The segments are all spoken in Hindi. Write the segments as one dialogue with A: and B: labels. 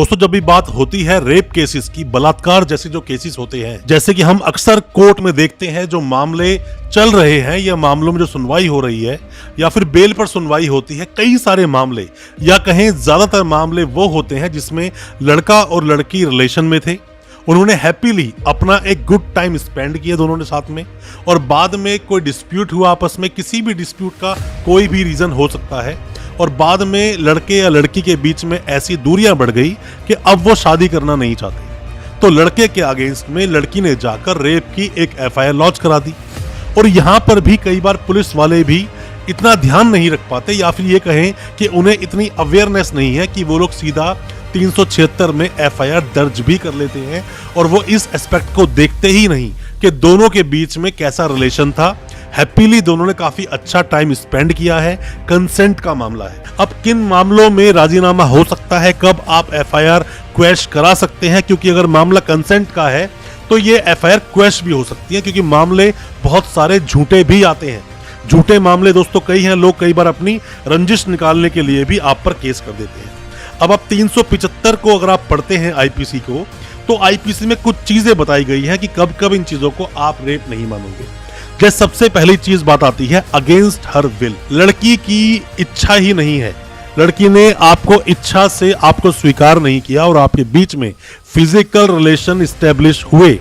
A: दोस्तों जब भी बात होती है रेप केसेस की, बलात्कार जैसे जो केसेस होते हैं, जैसे कि हम अक्सर कोर्ट में देखते हैं, जो मामले चल रहे हैं या मामलों में जो सुनवाई हो रही है या फिर बेल पर सुनवाई होती है, कई सारे मामले या कहें ज्यादातर मामले वो होते हैं जिसमें लड़का और लड़की रिलेशन में थे, उन्होंने हैप्पीली अपना एक गुड टाइम स्पेंड किया दोनों ने साथ में, और बाद में कोई डिस्प्यूट हुआ आपस में, किसी भी डिस्प्यूट का कोई भी रीजन हो सकता है, और बाद में लड़के या लड़की के बीच में ऐसी दूरियां बढ़ गई कि अब वो शादी करना नहीं चाहते, तो लड़के के अगेंस्ट में लड़की ने जाकर रेप की एक एफआईआर लॉन्च करा दी। और यहाँ पर भी कई बार पुलिस वाले भी इतना ध्यान नहीं रख पाते, या फिर ये कहें कि उन्हें इतनी अवेयरनेस नहीं है कि वो लोग सीधा 376 में एफआईआर दर्ज भी कर लेते हैं, और वो इस एस्पेक्ट को देखते ही नहीं कि दोनों के बीच में कैसा रिलेशन था, हैप्पीली दोनों ने काफी अच्छा टाइम स्पेंड किया है, कंसेंट का मामला है। अब किन मामलों में राजीनामा हो सकता है, कब आप एफआईआर क्वैश करा सकते हैं, क्योंकि अगर मामला कंसेंट का है तो ये एफआईआर क्वैश भी हो सकती है, क्योंकि मामले बहुत सारे झूठे भी आते हैं। झूठे मामले दोस्तों कई हैं, लोग कई बार अपनी रंजिश निकालने के लिए भी आप पर केस कर देते हैं। अब आप 375 को अगर आप पढ़ते हैं आईपीसी को, तो आईपीसी में कुछ चीजें बताई गई हैं कि कब कब इन चीजों को आप रेप नहीं मानोगे। जैसे सबसे पहली चीज बात आती है अगेंस्ट हर विल, लड़की की इच्छा ही नहीं है, लड़की ने आपको इच्छा से आपको स्वीकार नहीं किया और आपके बीच में फिजिकल रिलेशन स्टैब्लिश हुए,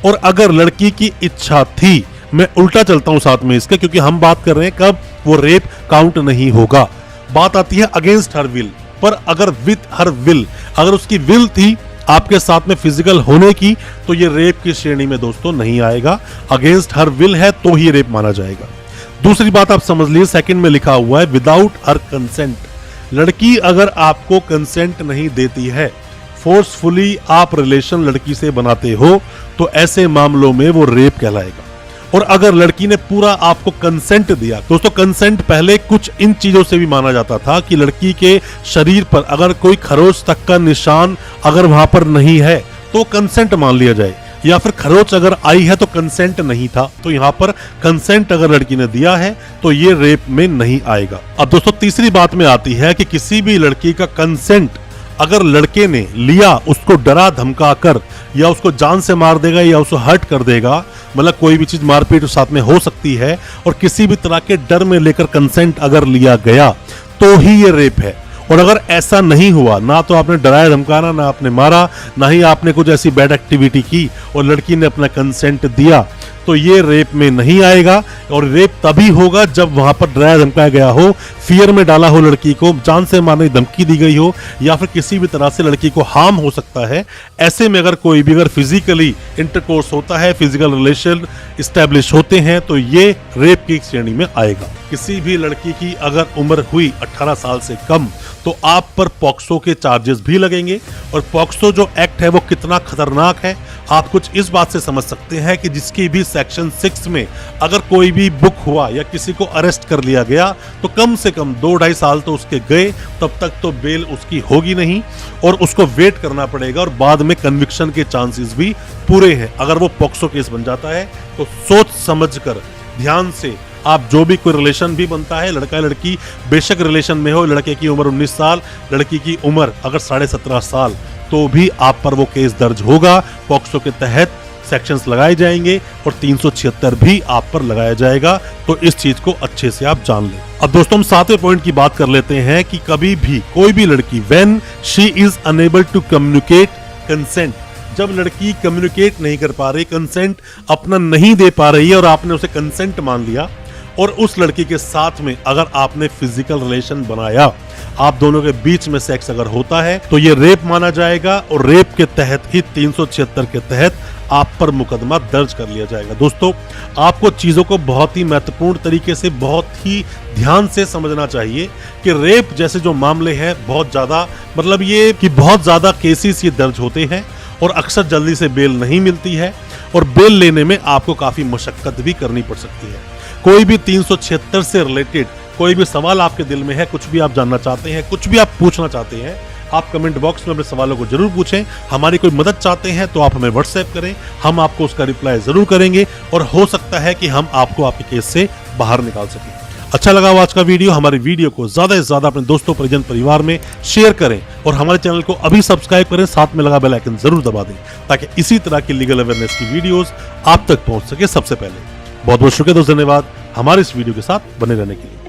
A: और अगर लड़की की इच्छा थी, मैं उल्टा चलता हूं साथ में इसके, क्योंकि हम बात कर रहे हैं कब वो रेप काउंट नहीं होगा। बात आती है अगेंस्ट हर विल, पर अगर विथ हर विल, अगर उसकी विल थी आपके साथ में फिजिकल होने की, तो ये रेप की श्रेणी में दोस्तों नहीं आएगा। अगेंस्ट हर विल है तो ही रेप माना जाएगा। दूसरी बात आप समझ लीजिए, सेकंड में लिखा हुआ है विदाउट हर कंसेंट, लड़की अगर आपको कंसेंट नहीं देती है, फोर्सफुली आप रिलेशन लड़की से बनाते हो, तो ऐसे मामलों में वो रेप कहलाएगा। और अगर लड़की ने पूरा आपको कंसेंट दिया, दोस्तों कंसेंट पहले कुछ इन चीजों से भी माना जाता था कि लड़की के शरीर पर अगर कोई खरोच तक का निशान अगर वहां पर नहीं है तो कंसेंट मान लिया जाए, या फिर खरोच अगर आई है तो कंसेंट नहीं था, तो यहाँ पर कंसेंट अगर लड़की ने दिया है तो ये रेप में नहीं आएगा। अब दोस्तों तीसरी बात में आती है कि किसी भी लड़की का कंसेंट अगर लड़के ने लिया, उसको डरा धमका कर, या उसको जान से मार देगा या उसको हर्ट कर देगा, मतलब कोई भी चीज मारपीट साथ में हो सकती है, और किसी भी तरह के डर में लेकर कंसेंट अगर लिया गया तो ही ये रेप है। और अगर ऐसा नहीं हुआ, ना तो आपने डराया धमकाना, ना आपने मारा, ना ही आपने कुछ ऐसी बैड एक्टिविटी की और लड़की ने अपना कंसेंट दिया, तो ये रेप में नहीं आएगा। और रेप तभी होगा जब वहां पर डराया धमकाया गया हो, फियर में डाला हो, लड़की को जान से मारने की धमकी दी गई हो, या फिर किसी भी तरह से लड़की को हार्म हो सकता है। ऐसे में अगर कोई भी अगर फिजिकली इंटरकोर्स होता है, फिजिकल रिलेशन स्टैब्लिश होते हैं, तो ये रेप की श्रेणी में आएगा। किसी भी लड़की की अगर उम्र हुई 18 साल से कम, तो आप पर पॉक्सो के चार्जेस भी लगेंगे। और पॉक्सो जो एक्ट है वो कितना खतरनाक है आप कुछ इस बात से समझ सकते हैं कि जिसकी भी सेक्शन 6 में अगर कोई भी बुक हुआ या किसी को अरेस्ट कर लिया गया, तो कम से कम 2-2.5 साल तो उसके गए, तब तक तो बेल उसकी होगी नहीं और उसको वेट करना पड़ेगा, और बाद में कन्विक्शन के चांसेस भी पूरे हैं। अगर वो पॉक्सो केस बन जाता है तो सोच समझ कर ध्यान से आप जो भी कोई रिलेशन भी बनता है, लड़का लड़की बेशक रिलेशन में हो, लड़के की उम्र 19 साल, लड़की की उम्र अगर 17.5 साल, तो भी आप पर वो केस दर्ज होगा। पॉक्सो के तहत सेक्शंस लगाए जाएंगे और 376 भी आप पर लगाया जाएगा। तो इस चीज को अच्छे से आप जान लें। अब दोस्तों हम 7वें पॉइंट की बात कर लेते हैं कि कभी भी कोई भी लड़की when she is unable to communicate consent, जब लड़की कम्युनिकेट नहीं कर पा रही, कंसेंट अपना नहीं दे पा रही है और आपने उसे कंसेंट मान लिया, और उस लड़की के साथ में अगर आपने फिजिकल रिलेशन बनाया, आप दोनों के बीच में सेक्स अगर होता है, तो ये रेप माना जाएगा, और रेप के तहत ही 376 के तहत आप पर मुकदमा दर्ज कर लिया जाएगा। दोस्तों आपको चीजों को बहुत ही महत्वपूर्ण तरीके से, बहुत ही ध्यान से समझना चाहिए कि रेप जैसे जो मामले हैं बहुत ज्यादा, मतलब ये कि बहुत ज्यादा केसेस ये दर्ज होते हैं, और अक्सर जल्दी से बेल नहीं मिलती है, और बेल लेने में आपको काफी मशक्कत भी करनी पड़ सकती है। कोई भी 376 से रिलेटेड कोई भी सवाल आपके दिल में है, कुछ भी आप जानना चाहते हैं, कुछ भी आप पूछना चाहते हैं, आप कमेंट बॉक्स में अपने सवालों को जरूर पूछें। हमारी कोई मदद चाहते हैं तो आप हमें व्हाट्सएप करें, हम आपको उसका रिप्लाई जरूर करेंगे, और हो सकता है कि हम आपको आपके केस से बाहर निकाल सकें। अच्छा लगा हो आज का वीडियो, हमारी वीडियो को ज्यादा से ज्यादा अपने दोस्तों, परिजन, परिवार में शेयर करें और हमारे चैनल को अभी सब्सक्राइब करें, साथ में लगा बेल आइकन जरूर दबा दें ताकि इसी तरह की लीगल अवेयरनेस की वीडियोस आप तक पहुंच सके सबसे पहले। बहुत बहुत शुक्रिया दोस्तों, धन्यवाद हमारे इस वीडियो के साथ बने रहने के लिए।